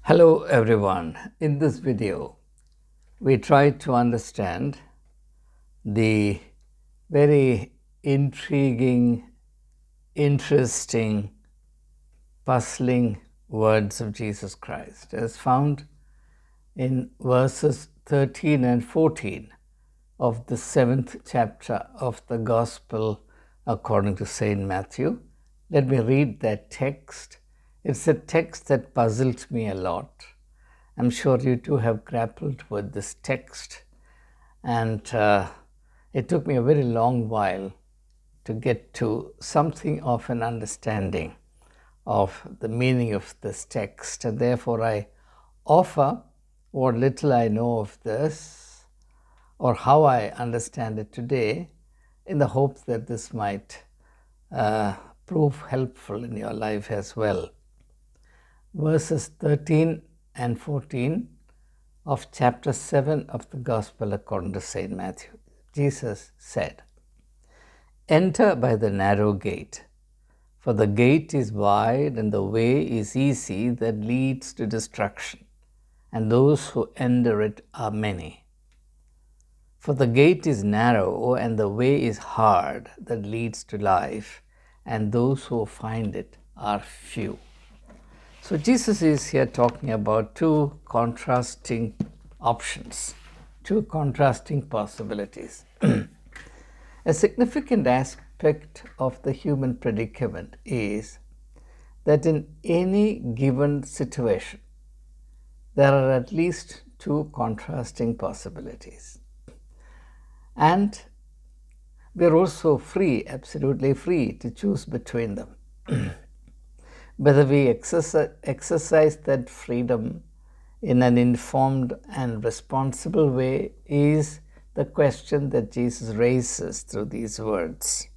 Hello everyone. In this video, we try to understand the very intriguing, interesting, puzzling words of Jesus Christ as found in verses 13 and 14 of the 7th chapter of the Gospel according to St. Matthew. Let me read that text. It's a text that puzzled me a lot. I'm sure you too have grappled with this text, and it took me a very long while to get to something of an understanding of the meaning of this text, and therefore I offer what little I know of this or how I understand it today in the hope that this might prove helpful in your life as well. Verses 13 and 14 of chapter 7 of the Gospel according to St. Matthew. Jesus said, "Enter by the narrow gate, for the gate is wide and the way is easy that leads to destruction, and those who enter it are many. For the gate is narrow and the way is hard that leads to life, and those who find it are few." So Jesus is here talking about two contrasting options, two contrasting possibilities. A significant aspect of the human predicament is that in any given situation, there are at least two contrasting possibilities. And we're also free, absolutely free, to choose between them. Whether we exercise that freedom in an informed and responsible way is the question that Jesus raises through these words.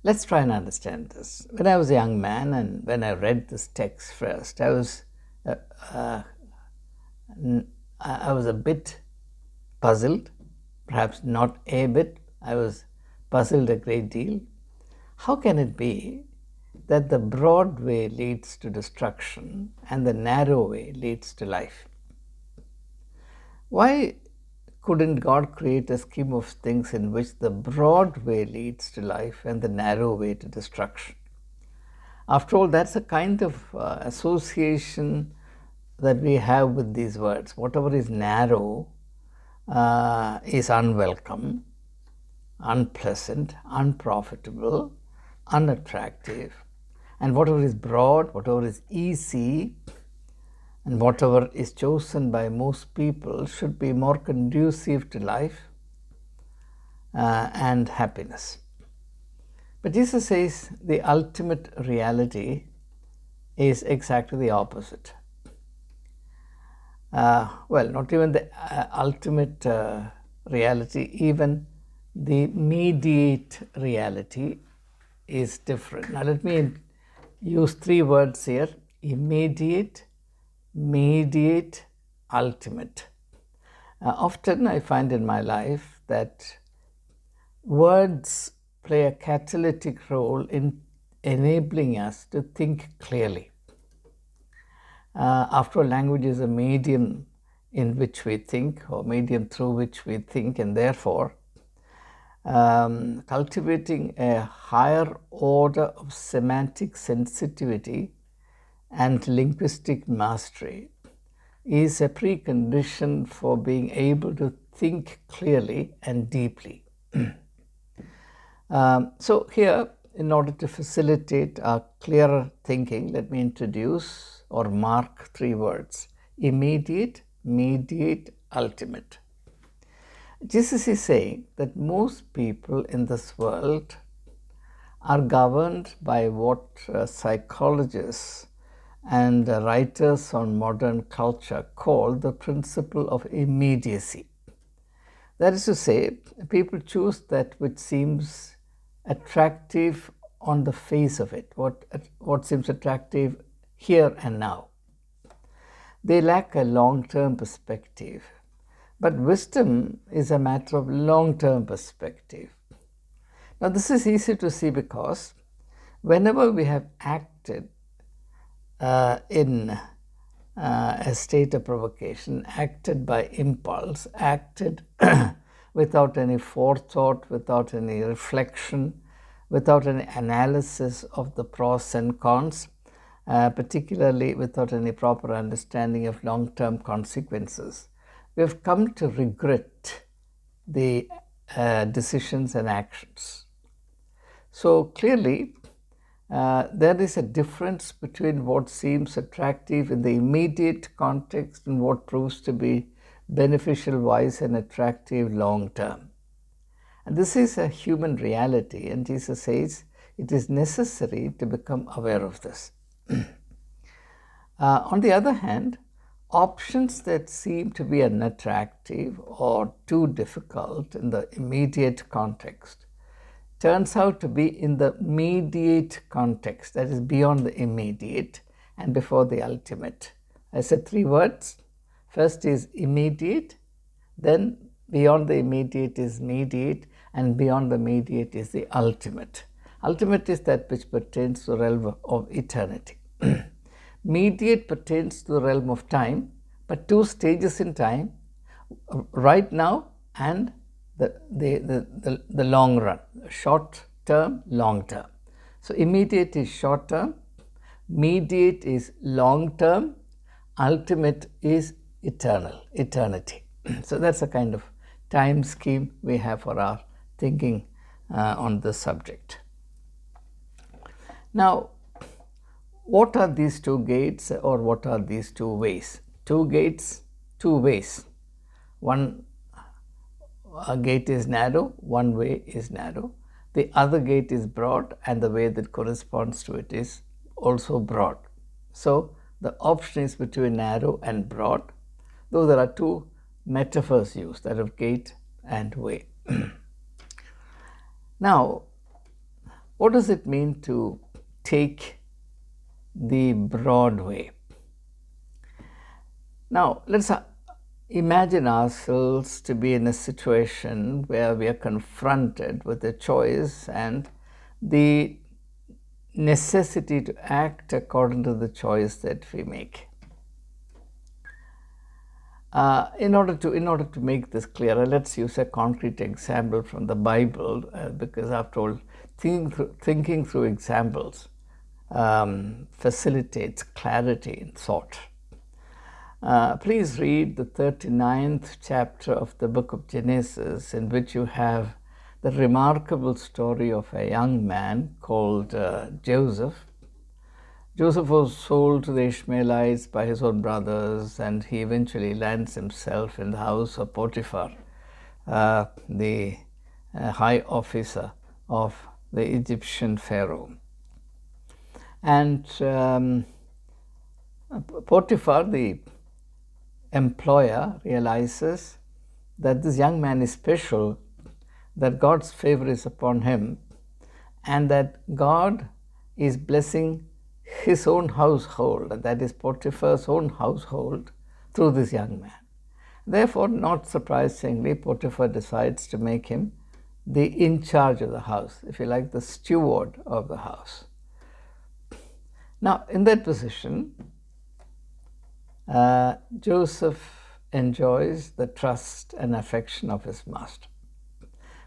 Let's try and understand this. When I was a young man and when I read this text first, I was a bit puzzled, perhaps not a bit. I was puzzled a great deal. How can it be that the broad way leads to destruction and the narrow way leads to life? Why couldn't God create a scheme of things in which the broad way leads to life and the narrow way to destruction? After all, that's a kind of association that we have with these words. Whatever is narrow is unwelcome, unpleasant, unprofitable, unattractive. And whatever is broad, whatever is easy, and whatever is chosen by most people should be more conducive to life and happiness. But Jesus says the ultimate reality is exactly the opposite. Not even the ultimate reality, even the mediate reality is different. Now let me use three words here: immediate, mediate, ultimate. Often I find in my life that words play a catalytic role in enabling us to think clearly. After all, language is a medium in which we think, or medium through which we think, and therefore cultivating a higher order of semantic sensitivity and linguistic mastery is a precondition for being able to think clearly and deeply. So here, in order to facilitate our clearer thinking, let me introduce or mark three words: immediate, mediate, ultimate. Jesus is saying that most people in this world are governed by what psychologists and writers on modern culture call the principle of immediacy. That is to say, people choose that which seems attractive on the face of it, what seems attractive here and now. They lack a long-term perspective. But wisdom is a matter of long-term perspective. Now, this is easy to see because whenever we have acted in a state of provocation, acted by impulse, acted without any forethought, without any reflection, without any analysis of the pros and cons, particularly without any proper understanding of long-term consequences, we have come to regret the decisions and actions. So clearly, there is a difference between what seems attractive in the immediate context and what proves to be beneficial, wise, and attractive long term. And this is a human reality, and Jesus says it is necessary to become aware of this. On the other hand, options that seem to be unattractive or too difficult in the immediate context turns out to be in the mediate context, that is beyond the immediate and before the ultimate. I said 3 words. First is immediate, then beyond the immediate is mediate, and beyond the mediate is the ultimate. Ultimate is that which pertains to the realm of eternity. Mediate pertains to the realm of time, but 2 stages in time, right now and the long run, short term, long term. So immediate is short term, mediate is long term, ultimate is eternity. So that's a kind of time scheme we have for our thinking on this subject. Now, what are these 2 gates, or what are these 2 ways? 2 gates, 2 ways. One gate is narrow, one way is narrow. The other gate is broad, and the way that corresponds to it is also broad. So the option is between narrow and broad, though there are 2 metaphors used, that of gate and way. Now, what does it mean to take the broad way? Now, let's imagine ourselves to be in a situation where we are confronted with a choice and the necessity to act according to the choice that we make. In order to make this clearer, let's use a concrete example from the Bible, because after all, thinking through examples facilitates clarity in thought. Please read the 39th chapter of the book of Genesis, in which you have the remarkable story of a young man called Joseph. Joseph was sold to the Ishmaelites by his own brothers, and he eventually lands himself in the house of Potiphar, the high officer of the Egyptian Pharaoh. And Potiphar, the employer, realizes that this young man is special, that God's favor is upon him, and that God is blessing his own household, that is Potiphar's own household, through this young man. Therefore, not surprisingly, Potiphar decides to make him the in charge of the house, if you like, the steward of the house. Now, in that position, Joseph enjoys the trust and affection of his master.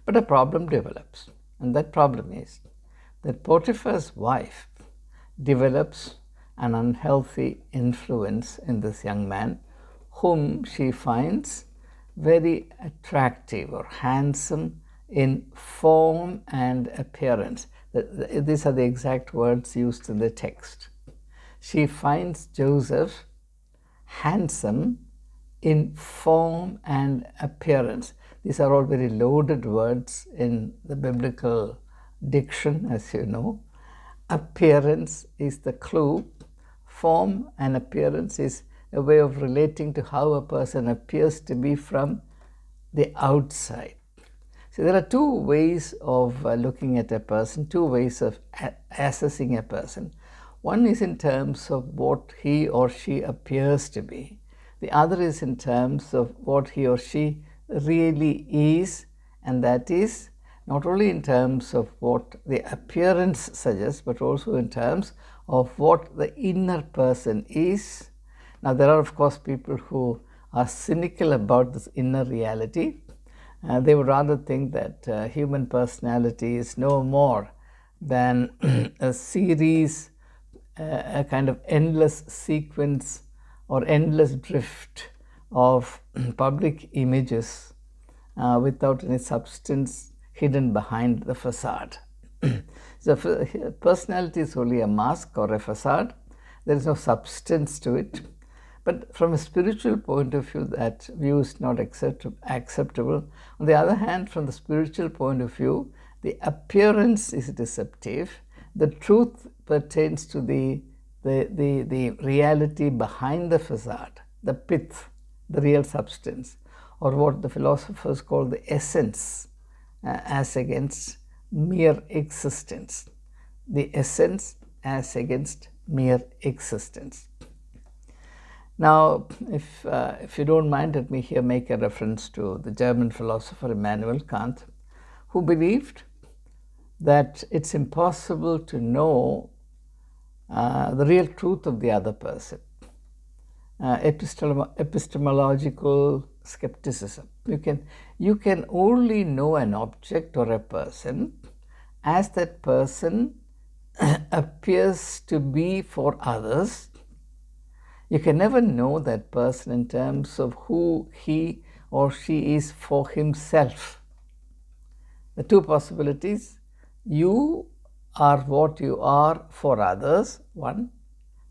But a problem develops, and that problem is that Potiphar's wife develops an unhealthy influence in this young man, whom she finds very attractive or handsome in form and appearance. These are the exact words used in the text. She finds Joseph handsome in form and appearance. These are all very loaded words in the biblical diction, as you know. Appearance is the clue. Form and appearance is a way of relating to how a person appears to be from the outside. So there are 2 ways of looking at a person, 2 ways of assessing a person. One is in terms of what he or she appears to be. The other is in terms of what he or she really is, and that is not only in terms of what the appearance suggests, but also in terms of what the inner person is, Now, there are, of course, people who are cynical about this inner reality. They would rather think that human personality is no more than a series, a kind of endless sequence or endless drift of public images without any substance hidden behind the facade. So personality is only a mask or a facade. There is no substance to it. But from a spiritual point of view, that view is not acceptable. On the other hand, from the spiritual point of view, the appearance is deceptive. The truth pertains to the reality behind the facade, the pith, the real substance, or what the philosophers call the essence, as against mere existence. The essence as against mere existence. Now, if you don't mind, let me here make a reference to the German philosopher Immanuel Kant, who believed that it's impossible to know the real truth of the other person. Epistemological skepticism. You can only know an object or a person as that person appears to be for others. You can never know that person in terms of who he or she is for himself. The two possibilities: you are what you are for others, one.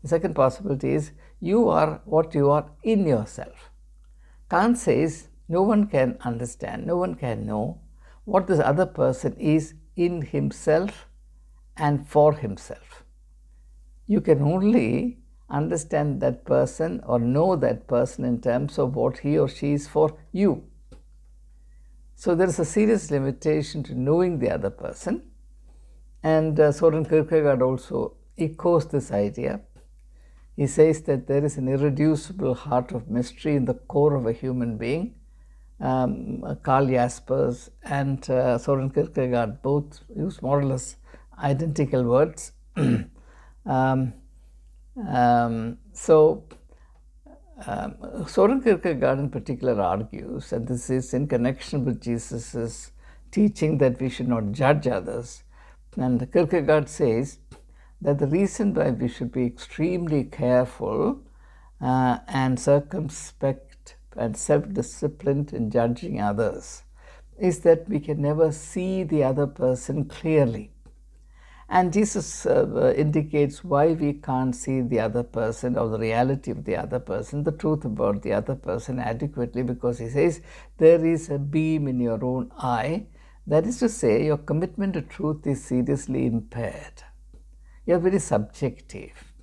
The second possibility is you are what you are in yourself. Kant says no one can understand, no one can know what this other person is in himself and for himself. You can only understand that person or know that person in terms of what he or she is for you. So there is a serious limitation to knowing the other person. And ᴊᴇ괱 also echoes this idea. He says that there is an irreducible heart of mystery in the core of a human being. Karl Jaspers and ᴊᴇ괱 both use more or less identical words. ᴊᴇ괱 in particular argues, and this is in connection with Jesus' teaching that we should not judge others. And Kierkegaard says that the reason why we should be extremely careful and circumspect and self-disciplined in judging others is that we can never see the other person clearly. And Jesus indicates why we can't see the other person or the reality of the other person, the truth about the other person adequately, because he says there is a beam in your own eye. That is to say, your commitment to truth is seriously impaired. You are very subjective.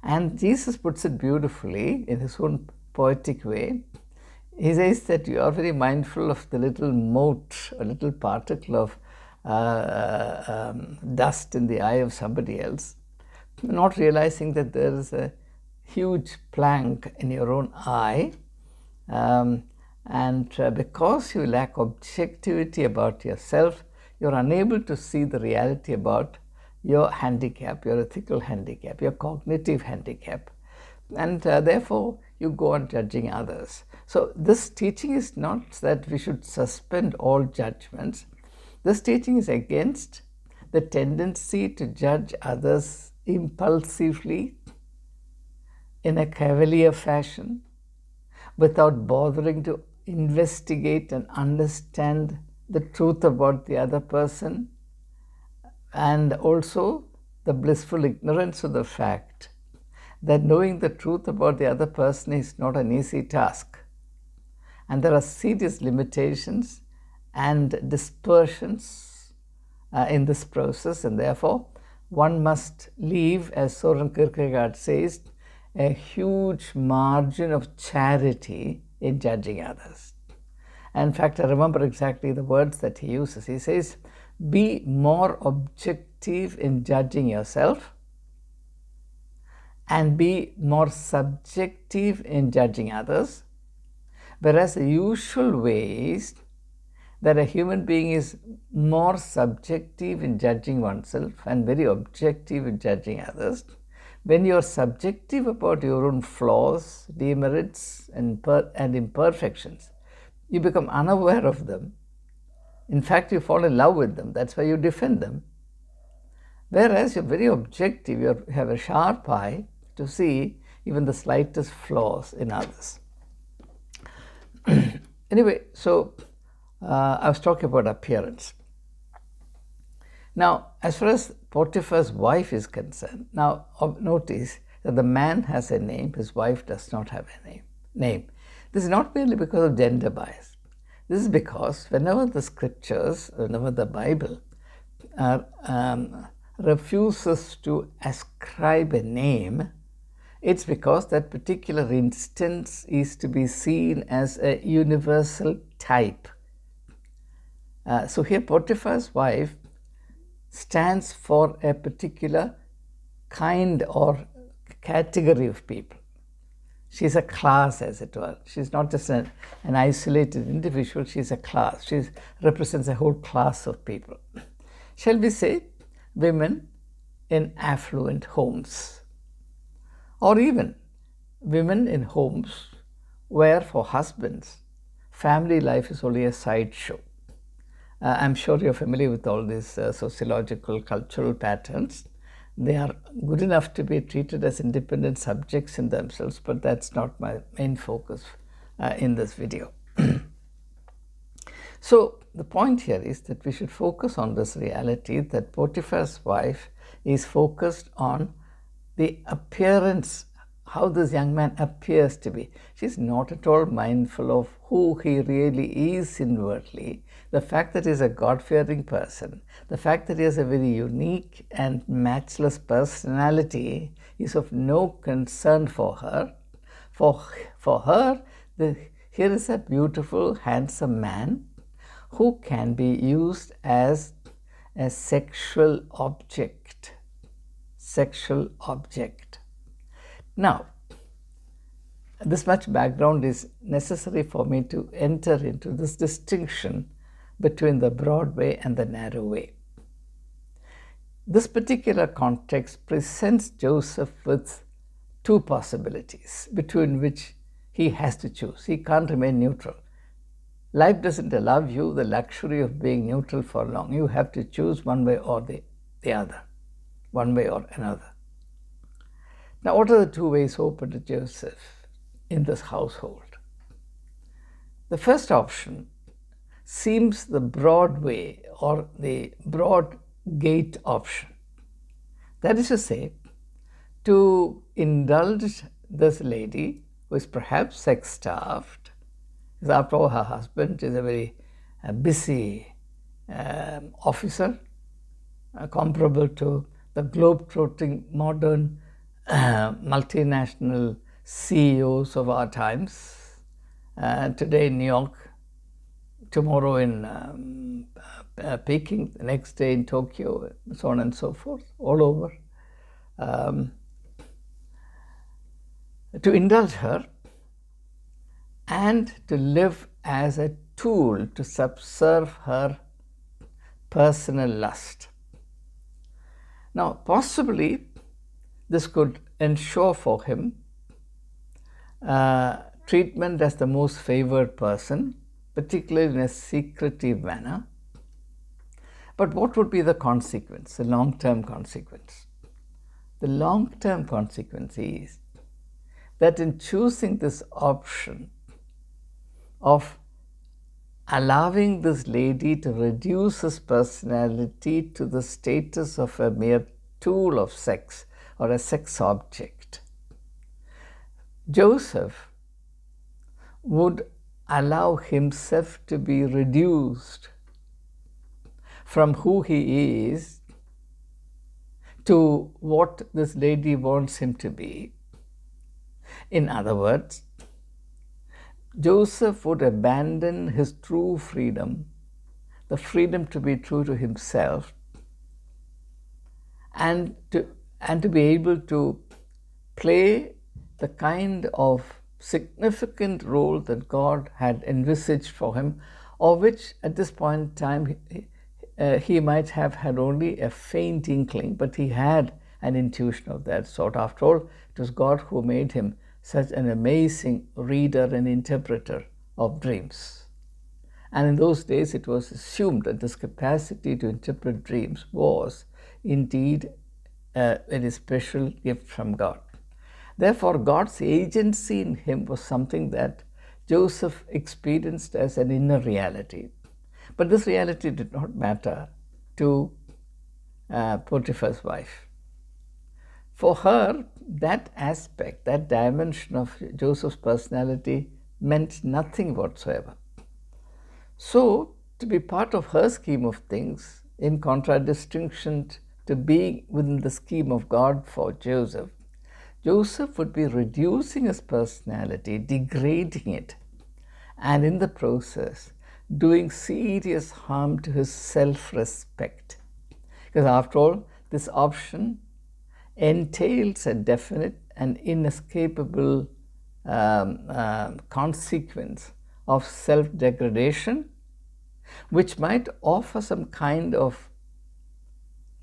And Jesus puts it beautifully in his own poetic way. He says that you are very mindful of the little mote, a little particle of dust in the eye of somebody else, not realizing that there is a huge plank in your own eye. And because you lack objectivity about yourself, you're unable to see the reality about your handicap, your ethical handicap, your cognitive handicap. And therefore, you go on judging others. So this teaching is not that we should suspend all judgments. This teaching is against the tendency to judge others impulsively in a cavalier fashion without bothering to investigate and understand the truth about the other person, and also the blissful ignorance of the fact that knowing the truth about the other person is not an easy task. And there are serious limitations and dispersions in this process, and therefore one must leave, as ᴊᴇ괱 says, a huge margin of charity in judging others. And in fact, I remember exactly the words that he uses. He says, be more objective in judging yourself and be more subjective in judging others, whereas the usual way is that a human being is more subjective in judging oneself and very objective in judging others, when you're subjective about your own flaws, demerits, and imperfections, you become unaware of them. In fact, you fall in love with them. That's why you defend them. Whereas you're very objective, you have a sharp eye to see even the slightest flaws in others. Anyway, so I was talking about appearance. Now, as far as Potiphar's wife is concerned, now notice that the man has a name, his wife does not have a name. This is not merely because of gender bias. This is because whenever the scriptures, whenever the Bible refuses to ascribe a name, it's because that particular instance is to be seen as a universal type. So here Potiphar's wife stands for a particular kind or category of people. She's a class, as it were. She's not just an isolated individual, she's a class. She represents a whole class of people. Shall we say women in affluent homes, or even women in homes where for husbands, family life is only a sideshow. I'm sure you're familiar with all these sociological, cultural patterns. They are good enough to be treated as independent subjects in themselves, but that's not my main focus in this video. So the point here is that we should focus on this reality that Potiphar's wife is focused on the appearance, how this young man appears to be. She's not at all mindful of who he really is inwardly. The fact that he's a God-fearing person, the fact that he has a very unique and matchless personality is of no concern for her. For her, here is a beautiful, handsome man who can be used as a sexual object. Sexual object. Now, this much background is necessary for me to enter into this distinction between the broad way and the narrow way. This particular context presents Joseph with two possibilities between which he has to choose. He can't remain neutral. Life doesn't allow you the luxury of being neutral for long. You have to choose one way or the other, one way or another. Now, what are the two ways open to Joseph in this household? The first option seems the broad way or the broad gate option. That is to say, to indulge this lady who is perhaps sex-starved, because after all her husband is a very busy officer, comparable to the globe-trotting modern multinational CEOs of our times, today in New York, tomorrow in Peking, the next day in Tokyo, so on and so forth, all over. To indulge her and to live as a tool to subserve her personal lust. Now, possibly this could ensure for him treatment as the most favored person, particularly in a secretive manner. But what would be the consequence, the long-term consequence? The long-term consequence is that in choosing this option of allowing this lady to reduce his personality to the status of a mere tool of sex or a sex object, Joseph would allow himself to be reduced from who he is to what this lady wants him to be. In other words, Joseph would abandon his true freedom, the freedom to be true to himself, and to be able to play the kind of significant role that God had envisaged for him, of which at this point in time he might have had only a faint inkling, but he had an intuition of that sort. After all, it was God who made him such an amazing reader and interpreter of dreams. And in those days, it was assumed that this capacity to interpret dreams was indeed a very special gift from God. Therefore, God's agency in him was something that Joseph experienced as an inner reality. But this reality did not matter to Potiphar's wife. For her, that aspect, that dimension of Joseph's personality meant nothing whatsoever. So, to be part of her scheme of things, in contradistinction to being within the scheme of God for Joseph, Joseph would be reducing his personality, degrading it, and in the process, doing serious harm to his self-respect. Because after all, this option entails a definite and inescapable consequence of self-degradation, which might offer some kind of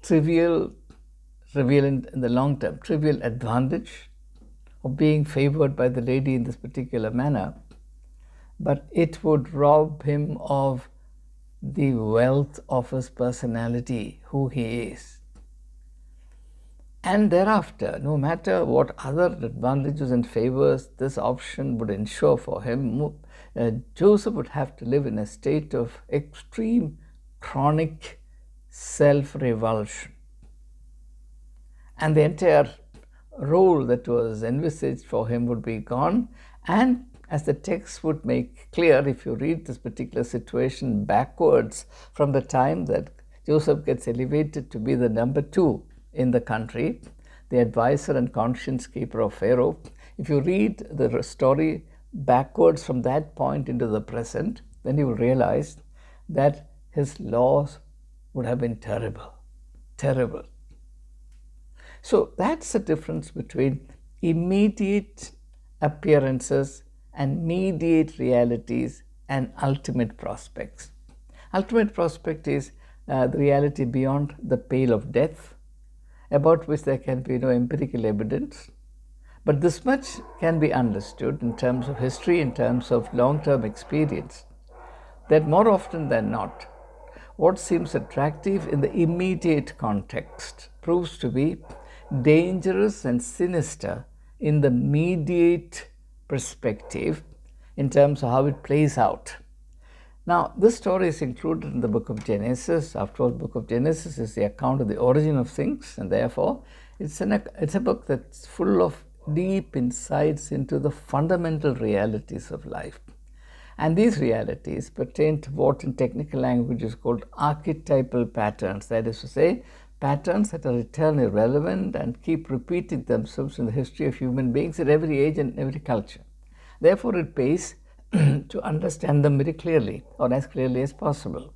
trivial in the long term, trivial advantage of being favored by the lady in this particular manner, but it would rob him of the wealth of his personality, who he is. And thereafter, no matter what other advantages and favors this option would ensure for him, Joseph would have to live in a state of extreme chronic self-revulsion. And the entire role that was envisaged for him would be gone. And as the text would make clear, if you read this particular situation backwards from the time that Joseph gets elevated to be the number 2 in the country, the advisor and conscience keeper of Pharaoh, if you read the story backwards from that point into the present, then you will realize that his loss would have been terrible, terrible. So that's the difference between immediate appearances and mediate realities and ultimate prospects. Ultimate prospect is the reality beyond the pale of death, about which there can be no empirical evidence. But this much can be understood in terms of history, in terms of long-term experience, that more often than not, what seems attractive in the immediate context proves to be dangerous and sinister in the mediate perspective in terms of how it plays out. Now, this story is included in the book of Genesis. After all, the book of Genesis is the account of the origin of things, and therefore it's a book that's full of deep insights into the fundamental realities of life. And these realities pertain to what in technical language is called archetypal patterns, that is to say, patterns that are eternally relevant and keep repeating themselves in the history of human beings at every age and every culture. Therefore, it pays to understand them very clearly, or as clearly as possible.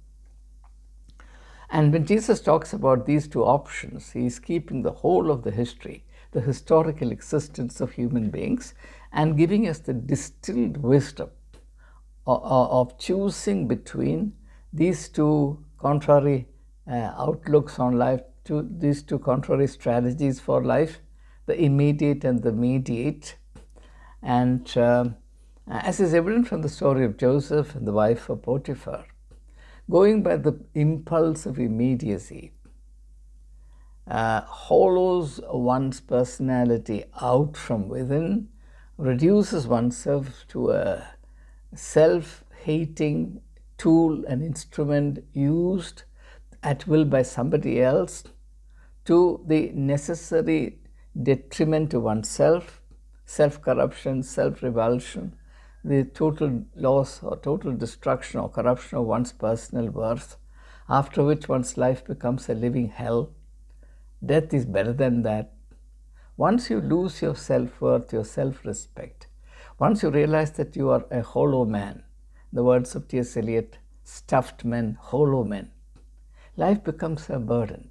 And when Jesus talks about these two options, he is keeping the whole of the history, the historical existence of human beings, and giving us the distilled wisdom of choosing between these two contrary outlooks on life, these two contrary strategies for life, the immediate and the mediate. And as is evident from the story of Joseph and the wife of Potiphar, going by the impulse of immediacy hollows one's personality out from within, reduces oneself to a self-hating tool and instrument used at will by somebody else, to the necessary detriment to oneself, self-corruption, self-revulsion, the total loss or total destruction or corruption of one's personal worth, after which one's life becomes a living hell. Death is better than that. Once you lose your self-worth, your self-respect, once you realize that you are a hollow man, the words of T.S. Eliot, stuffed men, hollow men, life becomes a burden.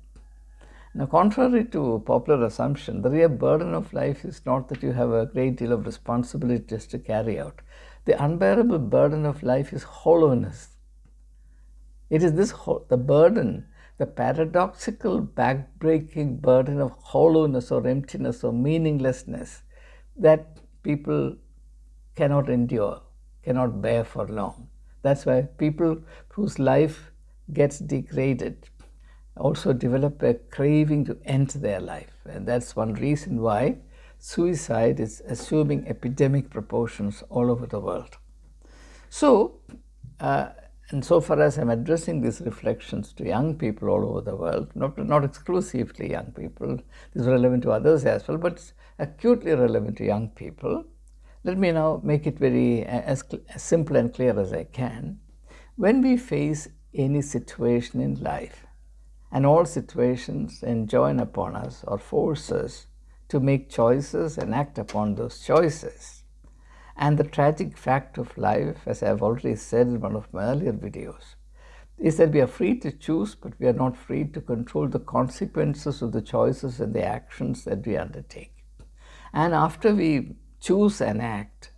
Now, contrary to popular assumption, the real burden of life is not that you have a great deal of responsibilities to carry out. The unbearable burden of life is hollowness. It is the burden the paradoxical, backbreaking burden of hollowness or emptiness or meaninglessness that people cannot endure, cannot bear for long. That's why people whose life gets degraded also develop a craving to end their life. And that's one reason why suicide is assuming epidemic proportions all over the world. So, and so far as I'm addressing these reflections to young people all over the world, not exclusively young people, this is relevant to others as well, but it's acutely relevant to young people. Let me now make it very as simple and clear as I can. When we face any situation in life, and all situations enjoin upon us or force us to make choices and act upon those choices. And the tragic fact of life, as I've already said in one of my earlier videos, is that we are free to choose, but we are not free to control the consequences of the choices and the actions that we undertake. And after we choose and act,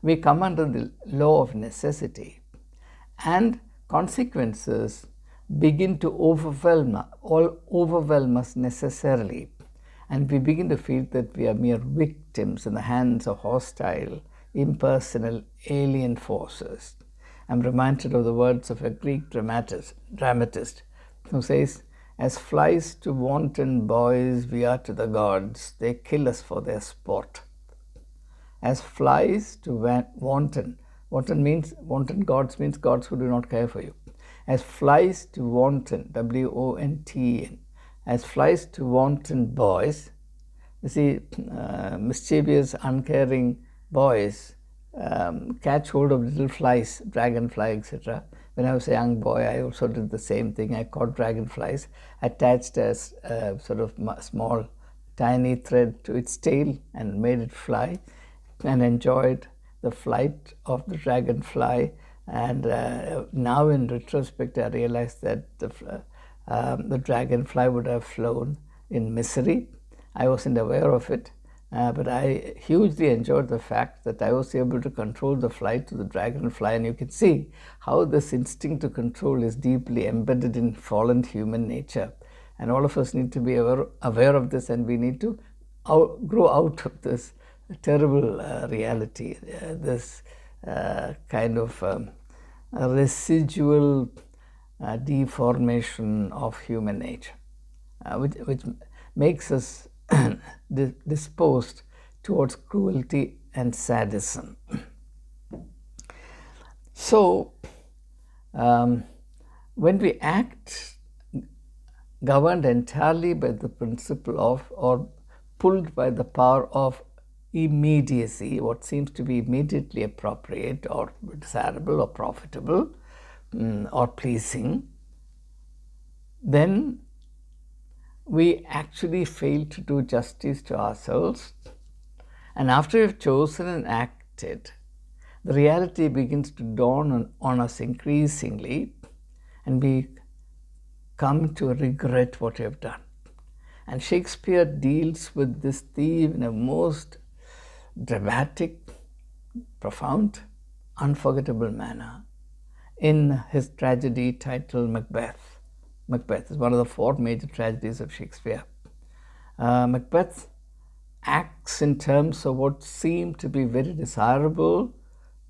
we come under the law of necessity, and consequences begin to overwhelm us necessarily, and we begin to feel that we are mere victims in the hands of hostile, impersonal, alien forces. I'm reminded of the words of a Greek dramatist who says, "As flies to wanton boys we are to the gods, they kill us for their sport." As flies to wanton gods means gods who do not care for you. As flies to wanton, W-O-N-T-N, as flies to wanton boys, you see, mischievous, uncaring boys catch hold of little flies, dragonfly, etc. When I was a young boy, I also did the same thing. I caught dragonflies, attached a sort of small, tiny thread to its tail and made it fly, and enjoyed the flight of the dragonfly. And now in retrospect, I realized that the dragonfly would have flown in misery. I wasn't aware of it, but I hugely enjoyed the fact that I was able to control the flight of the dragonfly. And you can see how this instinct to control is deeply embedded in fallen human nature. And all of us need to be aware of this, and we need to grow out of this terrible reality, this kind of residual deformation of human nature, which makes us disposed towards cruelty and sadism. So, when we act governed entirely by the principle of, or pulled by the power of immediacy, what seems to be immediately appropriate or desirable or profitable or pleasing, then we actually fail to do justice to ourselves. And after we've chosen and acted, the reality begins to dawn on us increasingly, and we come to regret what we have done. And Shakespeare deals with this theme in a most dramatic, profound, unforgettable manner in his tragedy titled Macbeth. Macbeth is one of the four major tragedies of Shakespeare. Macbeth acts in terms of what seemed to be very desirable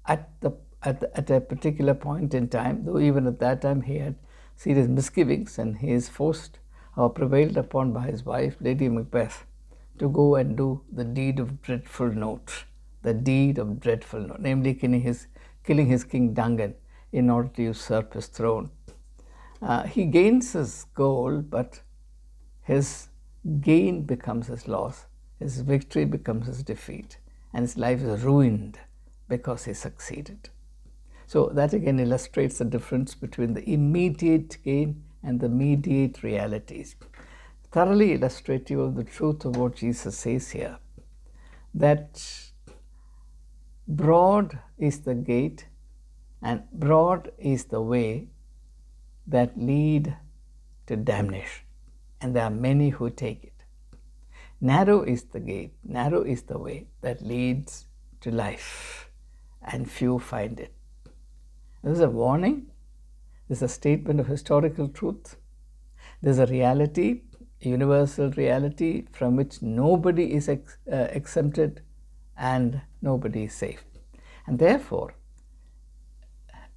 at a particular point in time, though even at that time he had serious misgivings, and he is forced or prevailed upon by his wife, Lady Macbeth, to go and do the deed of dreadful note, namely killing his King Duncan in order to usurp his throne. He gains his goal, but his gain becomes his loss, his victory becomes his defeat, and his life is ruined because he succeeded. So that again illustrates the difference between the immediate gain and the mediate realities. Thoroughly illustrative of the truth of what Jesus says here, that broad is the gate and broad is the way that lead to damnation, and there are many who take it. Narrow is the gate, narrow is the way that leads to life, and few find it. This is a warning, this is a statement of historical truth, There's a reality, a universal reality from which nobody is exempted and nobody is safe. And therefore,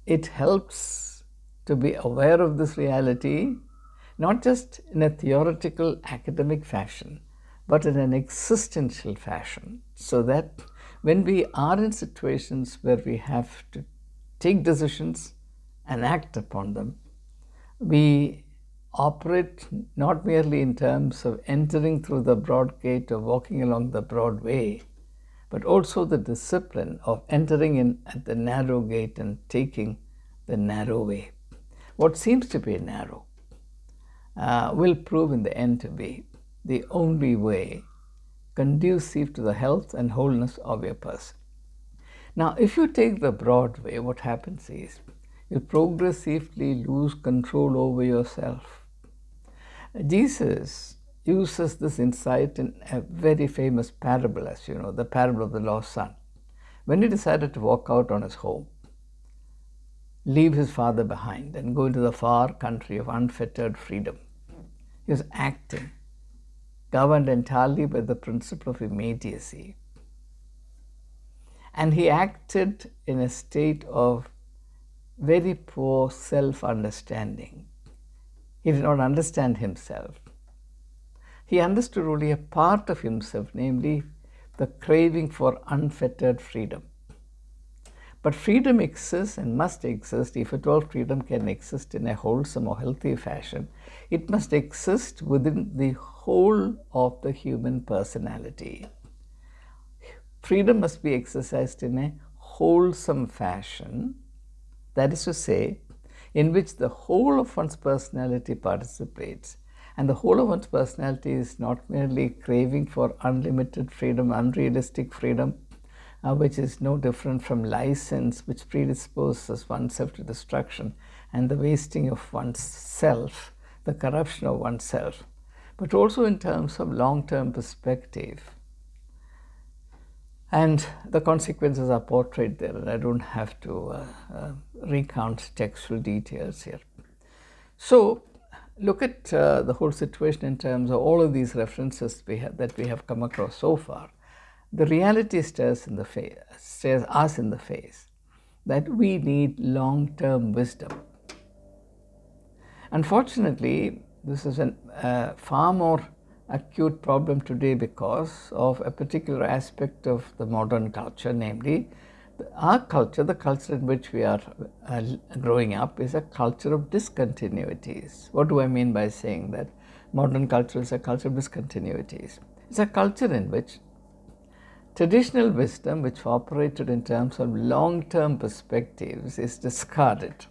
it helps to be aware of this reality, not just in a theoretical academic fashion, but in an existential fashion, so that when we are in situations where we have to take decisions and act upon them, we operate not merely in terms of entering through the broad gate or walking along the broad way, but also the discipline of entering in at the narrow gate and taking the narrow way. What seems to be narrow will prove in the end to be the only way conducive to the health and wholeness of your person. Now, if you take the broad way, what happens is you progressively lose control over yourself. Jesus uses this insight in a very famous parable, as you know, the parable of the lost son. When he decided to walk out on his home, leave his father behind and go into the far country of unfettered freedom, he was acting, governed entirely by the principle of immediacy. And he acted in a state of very poor self-understanding. He did not understand himself. He understood only a part of himself, namely the craving for unfettered freedom. But freedom exists and must exist. If at all freedom can exist in a wholesome or healthy fashion, it must exist within the whole of the human personality. Freedom must be exercised in a wholesome fashion, that is to say, in which the whole of one's personality participates. And the whole of one's personality is not merely craving for unlimited freedom, unrealistic freedom, which is no different from license, which predisposes oneself to destruction and the wasting of one's self, the corruption of oneself, but also in terms of long-term perspective. And the consequences are portrayed there, and I don't have to recount textual details here. So look at the whole situation in terms of all of these references that we have come across so far. The reality stares us in the face that we need long-term wisdom. Unfortunately, this is a far more acute problem today because of a particular aspect of the modern culture, namely our culture, the culture in which we are growing up, is a culture of discontinuities. What do I mean by saying that modern culture is a culture of discontinuities? It's a culture in which traditional wisdom, which operated in terms of long-term perspectives, is discarded,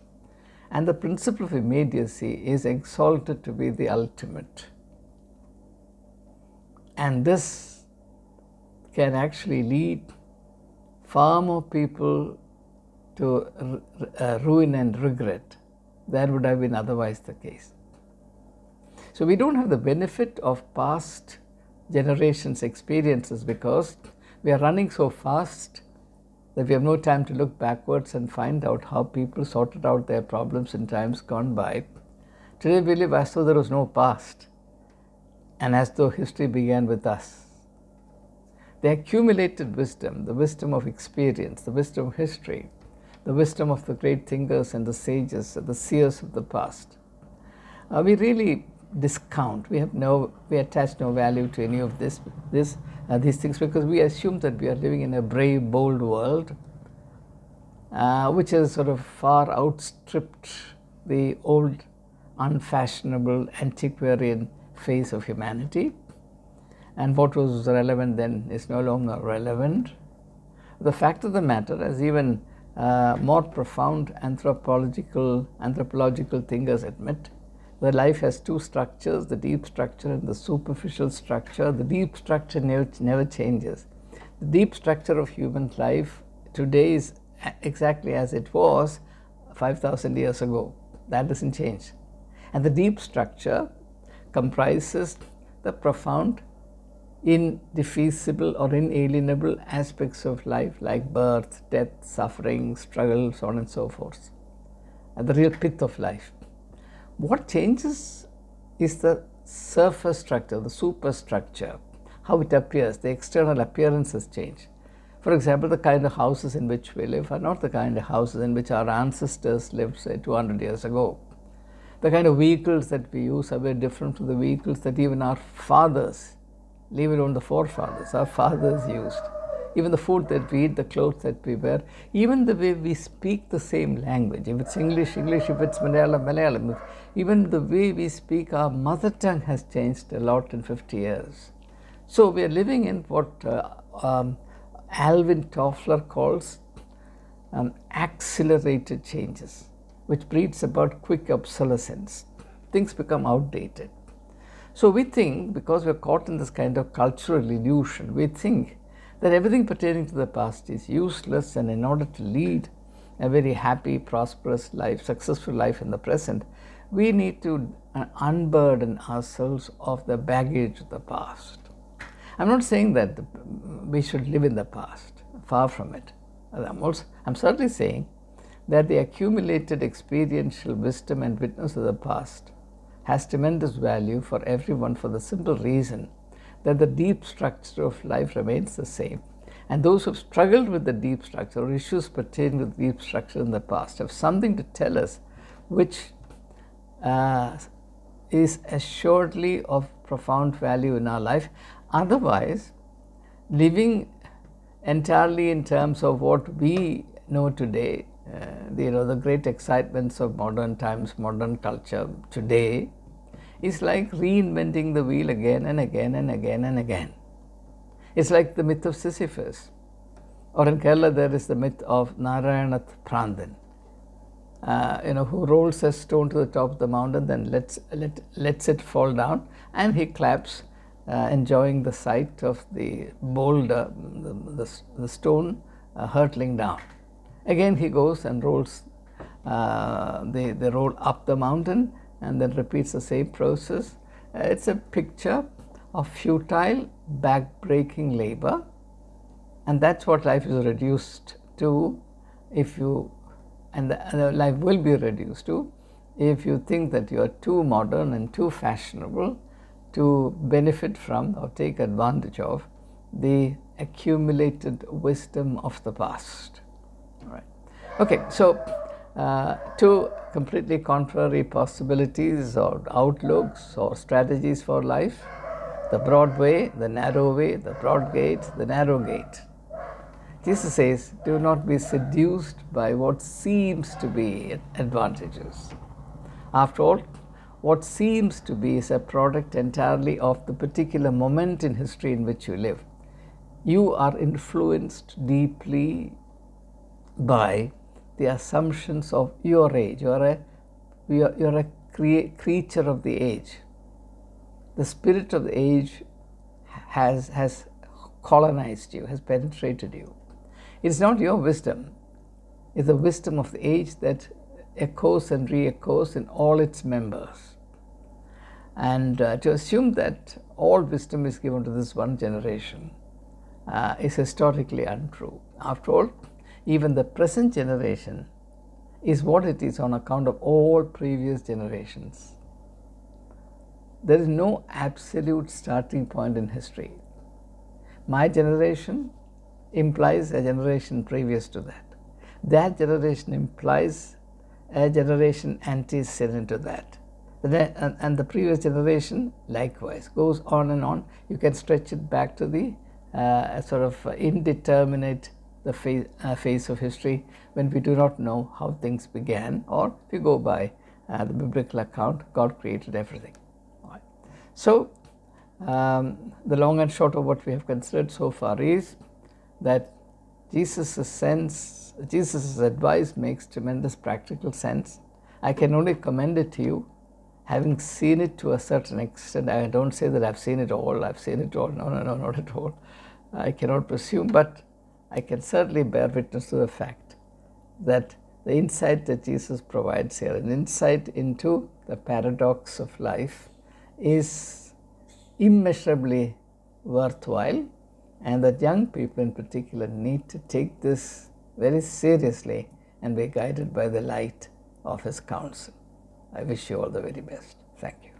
and the principle of immediacy is exalted to be the ultimate. And this can actually lead far more people to ruin and regret than would have been otherwise the case. So we don't have the benefit of past generations' experiences because we are running so fast that we have no time to look backwards and find out how people sorted out their problems in times gone by. Today we live as though there was no past and as though history began with us. The accumulated wisdom, the wisdom of experience, the wisdom of history, the wisdom of the great thinkers and the sages, the seers of the past, we really discount. We attach no value to any of these things because we assume that we are living in a brave, bold world, which has sort of far outstripped the old, unfashionable, antiquarian phase of humanity. And what was relevant then is no longer relevant. The fact of the matter, as even more profound anthropological thinkers admit, that life has two structures, the deep structure and the superficial structure. The deep structure never changes. The deep structure of human life today is exactly as it was 5,000 years ago. That doesn't change. And the deep structure comprises the profound, indefeasible or inalienable aspects of life like birth, death, suffering, struggle, so on and so forth, and the real pith of life. What changes is the surface structure, the superstructure, how it appears. The external appearances change. For example, the kind of houses in which we live are not the kind of houses in which our ancestors lived, say, 200 years ago. The kind of vehicles that we use are very different from the vehicles that even our fathers, leave alone the forefathers, our fathers used. Even the food that we eat, the clothes that we wear, even the way we speak the same language. If it's English, English. If it's Malayalam, Malayalam. Even the way we speak our mother tongue has changed a lot in 50 years. So we are living in what Alvin Toffler calls accelerated changes, which breeds about quick obsolescence. Things become outdated. So we think, because we're caught in this kind of cultural illusion, we think that everything pertaining to the past is useless, and in order to lead a very happy, prosperous life, successful life in the present, we need to unburden ourselves of the baggage of the past. I'm not saying that we should live in the past, far from it. I'm certainly saying that the accumulated experiential wisdom and witness of the past has tremendous value for everyone, for the simple reason that the deep structure of life remains the same. And those who have struggled with the deep structure or issues pertaining to the deep structure in the past have something to tell us which is assuredly of profound value in our life. Otherwise, living entirely in terms of what we know today, the great excitements of modern times, modern culture today, is like reinventing the wheel again and again and again and again. It's like the myth of Sisyphus. Or in Kerala, there is the myth of Narayanath Prandan, who rolls a stone to the top of the mountain, then lets it fall down, and he claps, enjoying the sight of the boulder, the stone hurtling down. Again, he goes and rolls the roll up the mountain, and then repeats the same process. It's a picture of futile, back-breaking labor, and that's what life is reduced to and life will be reduced to if you think that you are too modern and too fashionable to benefit from or take advantage of the accumulated wisdom of the past. All right. Okay, so two completely contrary possibilities or outlooks or strategies for life: the broad way, the narrow way, the broad gate, the narrow gate. Jesus says, do not be seduced by what seems to be advantageous. After all, what seems to be is a product entirely of the particular moment in history in which you live. You are influenced deeply by the assumptions of your age. You're a creature of the age. The spirit of the age has colonized you, has penetrated you. It's not your wisdom. It's the wisdom of the age that echoes and re-echoes in all its members. And to assume that all wisdom is given to this one generation is historically untrue. After all, even the present generation is what it is on account of all previous generations. There is no absolute starting point in history. My generation implies a generation previous to that. That generation implies a generation antecedent to that. And the previous generation likewise goes on and on. You can stretch it back to the sort of indeterminate phase of history when we do not know how things began, or if you go by the biblical account, God created everything. All right. So the long and short of what we have considered so far is that Jesus' advice makes tremendous practical sense. I can only commend it to you, having seen it to a certain extent. I don't say that I've seen it all. No, not at all. I cannot presume, but I can certainly bear witness to the fact that the insight that Jesus provides here, an insight into the paradox of life, is immeasurably worthwhile, and that young people in particular need to take this very seriously and be guided by the light of his counsel. I wish you all the very best. Thank you.